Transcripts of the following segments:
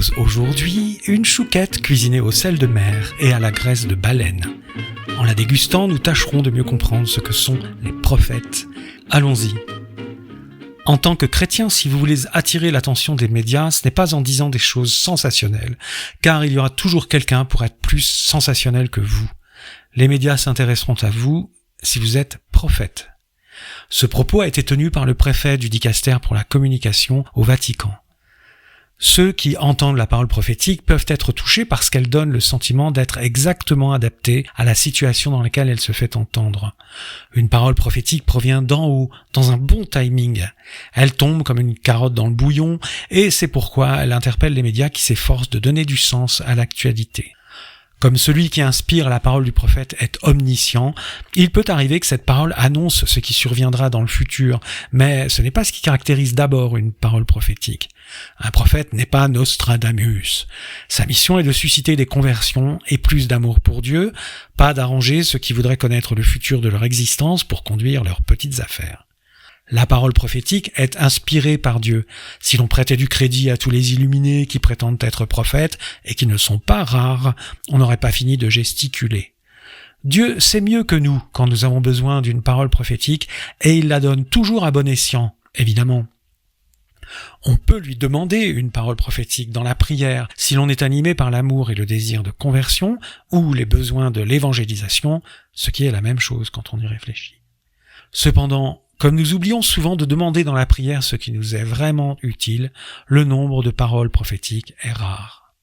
propose aujourd'hui une chouquette cuisinée au sel de mer et à la graisse de baleine. En la dégustant, nous tâcherons de mieux comprendre ce que sont les prophètes. Allons-y. En tant que chrétien, si vous voulez attirer l'attention des médias, ce n'est pas en disant des choses sensationnelles, car il y aura toujours quelqu'un pour être plus sensationnel que vous. Les médias s'intéresseront à vous si vous êtes prophète. Ce propos a été tenu par le préfet du Dicaster pour la communication au Vatican. Ceux qui entendent la parole prophétique peuvent être touchés parce qu'elle donne le sentiment d'être exactement adaptée à la situation dans laquelle elle se fait entendre. Une parole prophétique provient d'en haut, dans un bon timing. Elle tombe comme une carotte dans le bouillon, et c'est pourquoi elle interpelle les médias qui s'efforcent de donner du sens à l'actualité. Comme celui qui inspire la parole du prophète est omniscient, il peut arriver que cette parole annonce ce qui surviendra dans le futur, mais ce n'est pas ce qui caractérise d'abord une parole prophétique. Un prophète n'est pas Nostradamus. Sa mission est de susciter des conversions et plus d'amour pour Dieu, pas d'arranger ceux qui voudraient connaître le futur de leur existence pour conduire leurs petites affaires. La parole prophétique est inspirée par Dieu. Si l'on prêtait du crédit à tous les illuminés qui prétendent être prophètes, et qui ne sont pas rares, on n'aurait pas fini de gesticuler. Dieu sait mieux que nous quand nous avons besoin d'une parole prophétique, et il la donne toujours à bon escient, évidemment. On peut lui demander une parole prophétique dans la prière si l'on est animé par l'amour et le désir de conversion, ou les besoins de l'évangélisation, ce qui est la même chose quand on y réfléchit. Cependant, comme nous oublions souvent de demander dans la prière ce qui nous est vraiment utile, le nombre de paroles prophétiques est rare.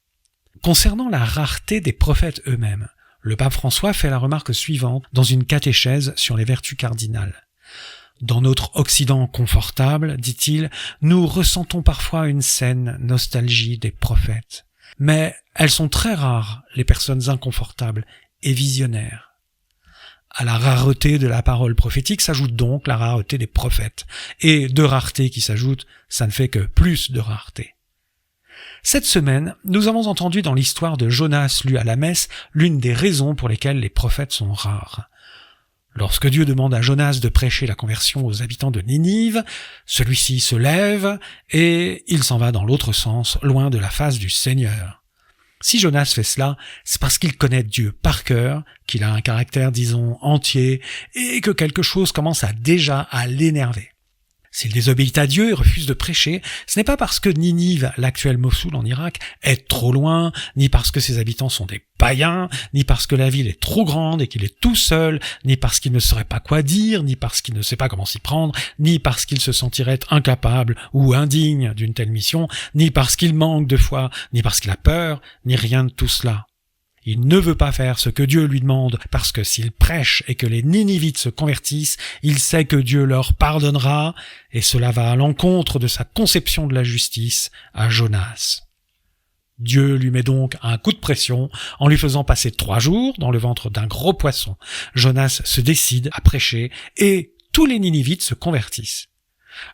Concernant la rareté des prophètes eux-mêmes, le pape François fait la remarque suivante dans une catéchèse sur les vertus cardinales. Dans notre Occident confortable, dit-il, nous ressentons parfois une saine nostalgie des prophètes. Mais elles sont très rares, les personnes inconfortables et visionnaires. À la rareté de la parole prophétique s'ajoute donc la rareté des prophètes. Et de rareté qui s'ajoute, ça ne fait que plus de rareté. Cette semaine, nous avons entendu dans l'histoire de Jonas lu à la messe l'une des raisons pour lesquelles les prophètes sont rares. Lorsque Dieu demande à Jonas de prêcher la conversion aux habitants de Ninive, celui-ci se lève et il s'en va dans l'autre sens, loin de la face du Seigneur. Si Jonas fait cela, c'est parce qu'il connaît Dieu par cœur, qu'il a un caractère, disons, entier, et que quelque chose commence déjà à l'énerver. S'il désobéit à Dieu et refuse de prêcher, ce n'est pas parce que Ninive, l'actuel Mossoul en Irak, est trop loin, ni parce que ses habitants sont des païens, ni parce que la ville est trop grande et qu'il est tout seul, ni parce qu'il ne saurait pas quoi dire, ni parce qu'il ne sait pas comment s'y prendre, ni parce qu'il se sentirait incapable ou indigne d'une telle mission, ni parce qu'il manque de foi, ni parce qu'il a peur, ni rien de tout cela. Il ne veut pas faire ce que Dieu lui demande, parce que s'il prêche et que les Ninivites se convertissent, il sait que Dieu leur pardonnera, et cela va à l'encontre de sa conception de la justice à Jonas. Dieu lui met donc un coup de pression en lui faisant passer 3 jours dans le ventre d'un gros poisson. Jonas se décide à prêcher, et tous les Ninivites se convertissent.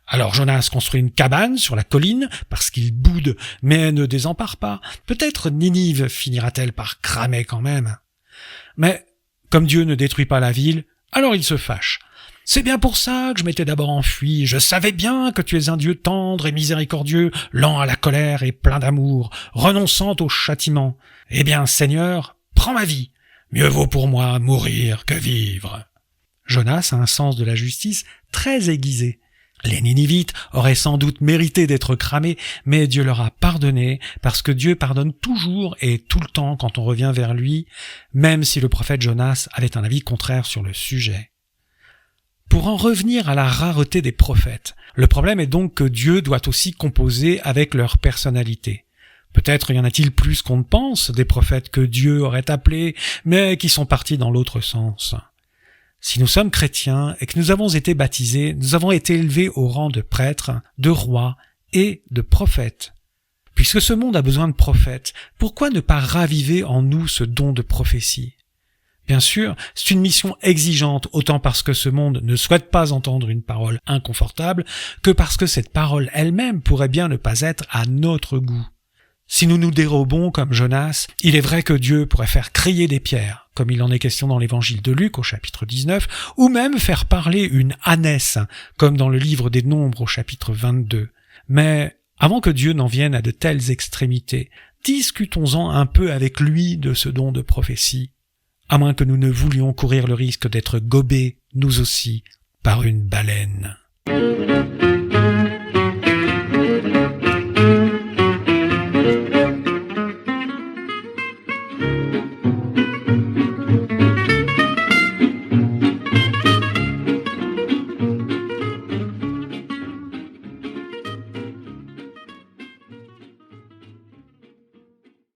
Alors Jonas construit une cabane sur la colline parce qu'il boude, mais ne désempare pas. Peut-être Ninive finira-t-elle par cramer quand même. Mais comme Dieu ne détruit pas la ville, alors il se fâche. « C'est bien pour ça que je m'étais d'abord enfui. Je savais bien que tu es un Dieu tendre et miséricordieux, lent à la colère et plein d'amour, renonçant au châtiment. Eh bien, Seigneur, prends ma vie. Mieux vaut pour moi mourir que vivre. » Jonas a un sens de la justice très aiguisé. Les Ninivites auraient sans doute mérité d'être cramés, mais Dieu leur a pardonné, parce que Dieu pardonne toujours et tout le temps quand on revient vers lui, même si le prophète Jonas avait un avis contraire sur le sujet. Pour en revenir à la rareté des prophètes, le problème est donc que Dieu doit aussi composer avec leur personnalité. Peut-être y en a-t-il plus qu'on ne pense, des prophètes que Dieu aurait appelés, mais qui sont partis dans l'autre sens. Si nous sommes chrétiens et que nous avons été baptisés, nous avons été élevés au rang de prêtres, de rois et de prophètes. Puisque ce monde a besoin de prophètes, pourquoi ne pas raviver en nous ce don de prophétie ? Bien sûr, c'est une mission exigeante, autant parce que ce monde ne souhaite pas entendre une parole inconfortable, que parce que cette parole elle-même pourrait bien ne pas être à notre goût. Si nous nous dérobons comme Jonas, il est vrai que Dieu pourrait faire crier des pierres, comme il en est question dans l'évangile de Luc au chapitre 19, ou même faire parler une ânesse, comme dans le livre des Nombres au chapitre 22. Mais Avant que Dieu n'en vienne à de telles extrémités, discutons-en un peu avec lui de ce don de prophétie, à moins que nous ne voulions courir le risque d'être gobés, nous aussi, par une baleine.